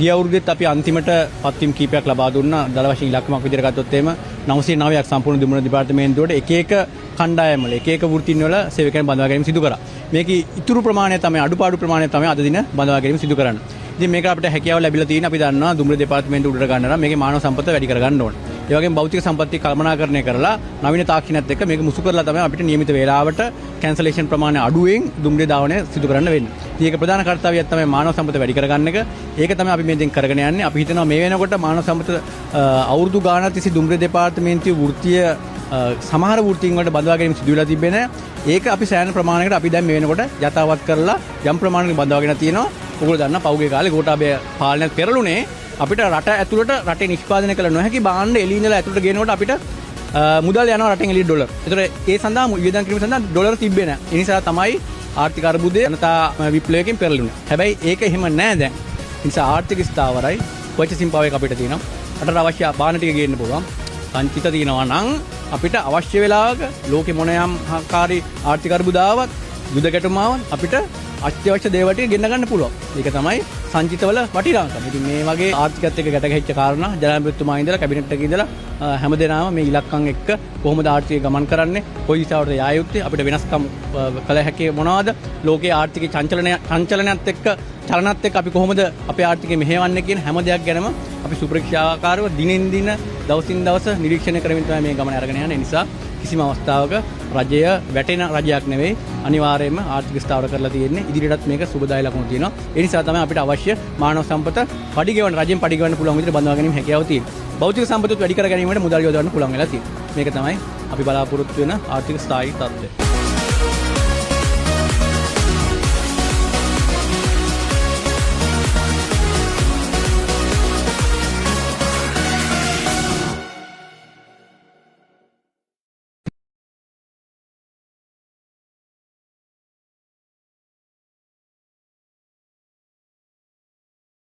ගිය අවුරුද්දෙත් අපි අන්තිමට පත්වීම් කීපයක් ලබා දුන්නා. දල වශයෙන් ඉලක්කමක් විදිහට ගත්තොත් එහෙම 909ක් සම්පූර්ණ දුමුණ දෙපාර්තමේන්තුවට එක එක කණ්ඩායම් වල එක එක වෘත්තීන් වල සේවකයන් බඳවා ගැනීම සිදු කරා. මේකේ ඉතුරු ප්‍රමාණය තමයි අඩුපාඩු ප්‍රමාණය තමයි අද දින බඳවා ගැනීම සිදු කරන්නේ. ඉතින් මේක අපිට හැකියාව ලැබිලා තියෙන අපි දන්නවා දුමුණ දෙපාර්තමේන්තුව උඩට ගන්න නම් මේකේ මානව සම්පත වැඩි කරගන්න ඕනේ. ඒ වගේම භෞතික සම්පත්‍ය කළමනාකරණය කරලා නවීන තාක්ෂණයත් එක්ක මේක මුසු කරලා තමයි අපිට නියමිත වේලාවට කැන්සලේෂන් ප්‍රමාණය අඩුවෙන් දුම්රිය ධාවනය සිදු කරන්න වෙන්නේ. ඉතින් ඒක ප්‍රධාන කාර්යය තමයි මානව සම්පත වැඩි කරගන්න එක. ඒක තමයි අපි මේ දෙන් කරගෙන යන්නේ. අපි හිතනවා මේ වෙනකොට මානව සම්පත අවුරුදු ගානක් තිස්සේ දුම්රිය දෙපාර්තමේන්තුවේ වෘත්තීය සමහර වෘත්තීන් වලට බඳවා ගැනීම සිදු වෙලා තිබෙන්නේ නැහැ. ඒක අපි සෑහෙන ප්‍රමාණයකට අපි දැන් මේ වෙනකොට යථාවත් කරලා යම් ප්‍රමාණයකට බඳවාගෙන තියෙනවා. ඔයගොල්ලෝ දන්නා පෞගේ කාලේ ගෝඨාභය පාලනයක් පෙරළුනේ අපිට රට ඇතුළට රටේ නිෂ්පාදනය කළ නොහැකි භාණ්ඩ එළිය ඉඳලා ඇතුළට ගේනකොට අපිට මුදල් යනවා රටෙන් එළියට ඩොලර්. ඒතර ඒ සඳහා වියදම් කිරීම සඳහා ඩොලර් තිබ්බේ නැහැ. ඒ නිසා තමයි ආර්ථික අර්බුදය ජනතා විප්ලවයෙන් පෙරළුනේ. හැබැයි ඒක එහෙම නැහැ දැන්. ඒ නිසා ආර්ථික ස්ථාවරයි පර්චේසින් පවර් එක අපිට තියෙනවා. රටට අවශ්‍ය භාණ්ඩ ටික ගේන්න පුළුවන්. සංචිත තියෙනවා නම් අපිට අවශ්‍ය වෙලාවක ලෝකෙ මොන යම් ආකාරي ආර්ථික අර්බුදාවක් යුද ගැටුමාවක් අපිට අත්‍යවශ්‍ය දේවල් ටික ගෙන්න ගන්න පුළුවන්. ඒක තමයි සංචිතවල වටිනාකම. ඉතින් මේ වගේ ආර්ථිකයත් එක්ක ගැට ගැහිච්ච කාරණා ජනාධිපතිතුමා ඉඳලා කැබිනට් එකේ ඉඳලා හැමදේනම මේ ඉලක්කම් එක්ක කොහොමද ආර්ථිකය ගමන් කරන්නේ, කොයි දිශාවටද යා යුත්තේ, අපිට වෙනස්කම් කළ හැකි මොනවද, ලෝකයේ ආර්ථික චංචලනයත් එක්ක චලනත් එක්ක අපි කොහොමද අපේ ආර්ථිකය මෙහෙවන්නේ කියන හැම දෙයක් ගැනම අපි සුපරීක්ෂාකාරව දිනෙන් දින දවසින් දවස නිරීක්ෂණය කරමින් තමයි මේ ගමන අරගෙන යන්නේ. නිසා කිසිම අවස්ථාවක රජය වැටෙන රජයක් නෙවෙයි, අනිවාර්යයෙන්ම ආර්ථික ස්ථාවර කරලා තියෙන්නේ. ඉදිරියටත් මේක සුබදායී ලකුණු තියෙනවා. ඒ නිසා තමයි අපිට අවශ්‍ය මානව සම්පත පඩිගෙවන්න රජයෙන් පඩිගෙවන්න පුළුවන් විදිහට බඳවා ගැනීම හැකියාව තියෙන්නේ. භෞතික සම්පතත් වැඩි කර ගැනීමට මුදල් යොදවන්න පුළුවන් වෙලා තියෙනවා. මේක තමයි අපි බලාපොරොත්තු වෙන ආර්ථික ස්ථායී තත්ත්වය.